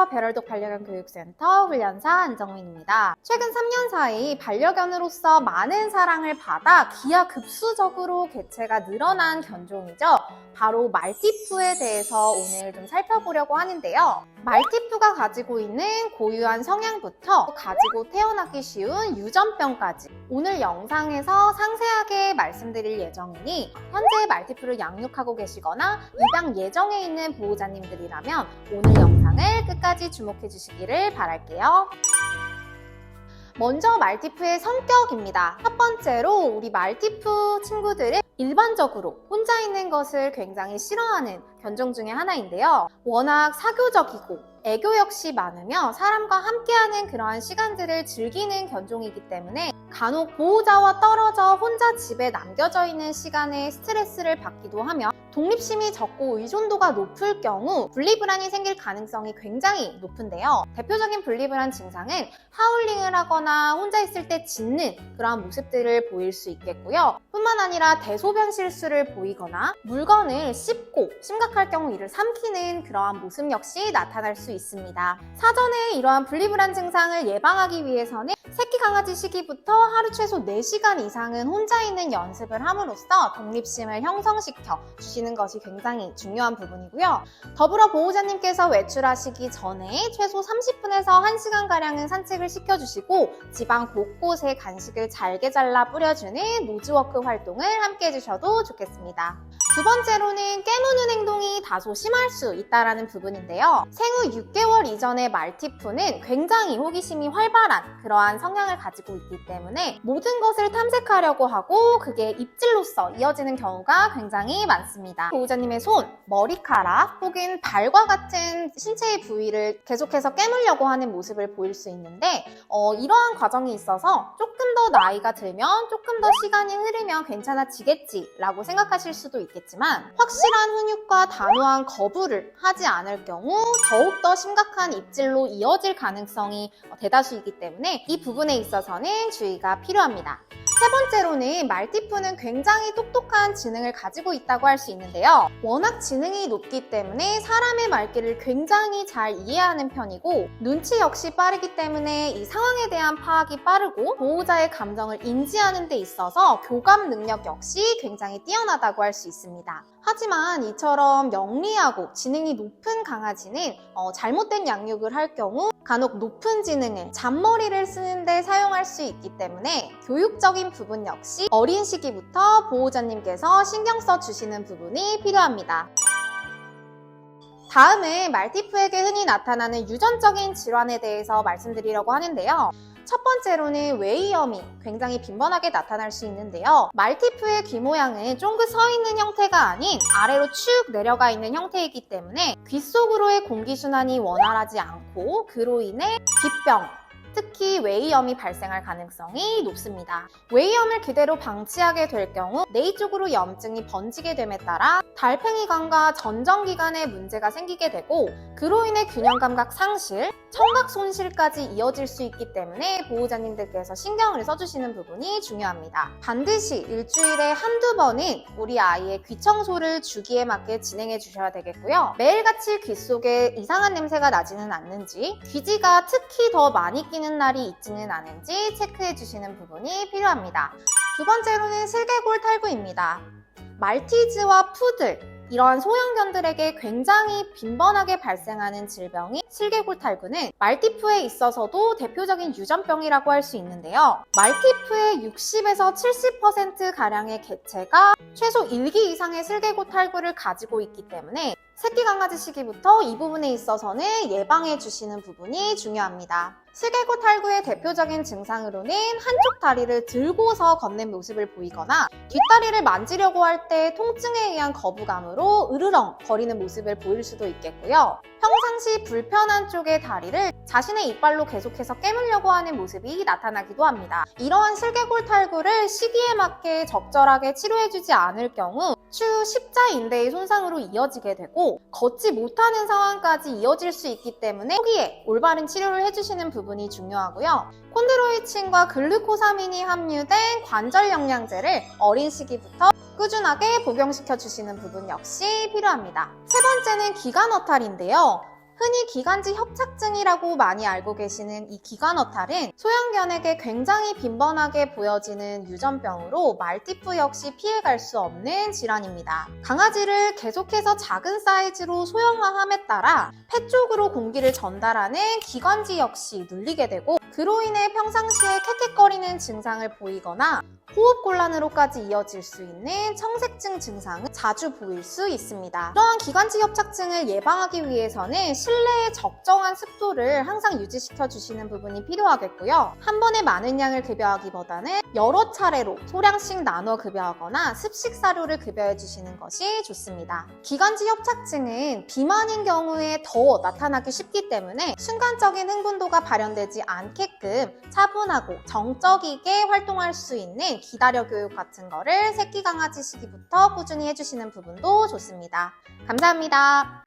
안녕하세요. 베럴독 반려견 교육센터 훈련사 안정민입니다. 최근 3년 사이 반려견으로서 많은 사랑을 받아 기하급수적으로 개체가 늘어난 견종이죠. 바로 말티푸에 대해서 오늘 좀 살펴보려고 하는데요. 말티푸가 가지고 있는 고유한 성향부터 가지고 태어나기 쉬운 유전병까지 오늘 영상에서 상세하게 말씀드릴 예정이니 현재 말티푸를 양육하고 계시거나 입양 예정에 있는 보호자님들이라면 오늘 영상을 끝까지 주목해 주시기를 바랄게요. 먼저 말티푸의 성격입니다. 첫 번째로 우리 말티푸 친구들은 일반적으로 혼자 있는 것을 굉장히 싫어하는 견종 중에 하나인데요. 워낙 사교적이고 애교 역시 많으며 사람과 함께하는 그러한 시간들을 즐기는 견종이기 때문에 간혹 보호자와 떨어져 혼자 집에 남겨져 있는 시간에 스트레스를 받기도 하며 독립심이 적고 의존도가 높을 경우 분리불안이 생길 가능성이 굉장히 높은데요. 대표적인 분리불안 증상은 하울링을 하거나 혼자 있을 때 짖는 그러한 모습들을 보일 수 있겠고요. 뿐만 아니라 대소변 실수를 보이거나 물건을 씹고 심각할 경우 이를 삼키는 그러한 모습 역시 나타날 수 있습니다. 사전에 이러한 분리불안 증상을 예방하기 위해서는 새끼 강아지 시기부터 하루 최소 4시간 이상은 혼자 있는 연습을 함으로써 독립심을 형성시켜 주시는 것이 굉장히 중요한 부분이고요. 더불어 보호자님께서 외출하시기 전에 최소 30분에서 1시간가량은 산책을 시켜주시고 집안 곳곳에 간식을 잘게 잘라 뿌려주는 노즈워크 활동을 함께 해주셔도 좋겠습니다. 두 번째로는 깨무는 행동이 다소 심할 수 있다는 부분인데요. 생후 6개월 이전의 말티푸는 굉장히 호기심이 활발한 그러한 성향을 가지고 있기 때문에 모든 것을 탐색하려고 하고 그게 입질로서 이어지는 경우가 굉장히 많습니다. 보호자님의 손, 머리카락 혹은 발과 같은 신체의 부위를 계속해서 깨물려고 하는 모습을 보일 수 있는데 이러한 과정이 있어서 조금 더 나이가 들면 조금 더 시간이 흐르면 괜찮아지겠지라고 생각하실 수도 있겠지만 확실한 훈육과 단호한 거부를 하지 않을 경우 더욱더 심각한 입질로 이어질 가능성이 대다수이기 때문에 이 부분에 있어서는 주의가 필요합니다. 세 번째로는 말티푸는 굉장히 똑똑한 지능을 가지고 있다고 할 수 있는데요. 워낙 지능이 높기 때문에 사람의 말귀를 굉장히 잘 이해하는 편이고 눈치 역시 빠르기 때문에 이 상황에 대한 파악이 빠르고 보호자의 감정을 인지하는 데 있어서 교감 능력 역시 굉장히 뛰어나다고 할 수 있습니다. 하지만 이처럼 영리하고 지능이 높은 강아지는 잘못된 양육을 할 경우 간혹 높은 지능을 잔머리를 쓰는데 사용할 수 있기 때문에 교육적인 부분 역시 어린 시기부터 보호자님께서 신경 써주시는 부분이 필요합니다. 다음은 말티푸에게 흔히 나타나는 유전적인 질환에 대해서 말씀드리려고 하는데요. 첫 번째로는 웨이염이 굉장히 빈번하게 나타날 수 있는데요. 말티푸의 귀 모양은 쫑긋 서 있는 형태가 아닌 아래로 축 내려가 있는 형태이기 때문에 귀 속으로의 공기순환이 원활하지 않고 그로 인해 귀병, 특히 웨이염이 발생할 가능성이 높습니다. 웨이염을 그대로 방치하게 될 경우 뇌 쪽으로 염증이 번지게 됨에 따라 달팽이관과 전정기관에 문제가 생기게 되고 그로 인해 균형감각 상실, 청각 손실까지 이어질 수 있기 때문에 보호자님들께서 신경을 써주시는 부분이 중요합니다. 반드시 일주일에 한두 번은 우리 아이의 귀 청소를 주기에 맞게 진행해 주셔야 되겠고요. 매일같이 귀 속에 이상한 냄새가 나지는 않는지, 귀지가 특히 더 많이 끼는 날이 있지는 않은지 체크해 주시는 부분이 필요합니다. 두 번째로는 슬개골 탈구입니다. 말티즈와 푸들, 이러한 소형견들에게 굉장히 빈번하게 발생하는 질병인 슬개골 탈구는 말티푸에 있어서도 대표적인 유전병이라고 할 수 있는데요. 말티푸의 60에서 70%가량의 개체가 최소 1기 이상의 슬개골 탈구를 가지고 있기 때문에 새끼 강아지 시기부터 이 부분에 있어서는 예방해 주시는 부분이 중요합니다. 슬개골 탈구의 대표적인 증상으로는 한쪽 다리를 들고서 걷는 모습을 보이거나 뒷다리를 만지려고 할 때 통증에 의한 거부감으로 으르렁 거리는 모습을 보일 수도 있겠고요. 평상시 불편한 쪽의 다리를 자신의 이빨로 계속해서 깨물려고 하는 모습이 나타나기도 합니다. 이러한 슬개골 탈구를 시기에 맞게 적절하게 치료해주지 않을 경우 추후 십자인대의 손상으로 이어지게 되고 걷지 못하는 상황까지 이어질 수 있기 때문에 초기에 올바른 치료를 해주시는 부분이 중요하고요. 콘드로이친과 글루코사민이 함유된 관절 영양제를 어린 시기부터 꾸준하게 복용시켜 주시는 부분 역시 필요합니다. 세 번째는 기관어탈인데요. 흔히 기관지 협착증이라고 많이 알고 계시는 이 기관어탈은 소형견에게 굉장히 빈번하게 보여지는 유전병으로 말티푸 역시 피해갈 수 없는 질환입니다. 강아지를 계속해서 작은 사이즈로 소형화함에 따라 폐 쪽으로 공기를 전달하는 기관지 역시 눌리게 되고 그로 인해 평상시에 캑캑거리는 증상을 보이거나 호흡곤란으로까지 이어질 수 있는 청색증 증상을 자주 보일 수 있습니다. 이러한 기관지 협착증을 예방하기 위해서는 실내의 적정한 습도를 항상 유지시켜 주시는 부분이 필요하겠고요. 한 번에 많은 양을 급여하기보다는 여러 차례로 소량씩 나눠 급여하거나 습식 사료를 급여해 주시는 것이 좋습니다. 기관지 협착증은 비만인 경우에 더 나타나기 쉽기 때문에 순간적인 흥분도가 발현되지 않게끔 차분하고 정적이게 활동할 수 있는 기다려 교육 같은 거를 새끼 강아지 시기부터 꾸준히 해주시는 부분도 좋습니다. 감사합니다.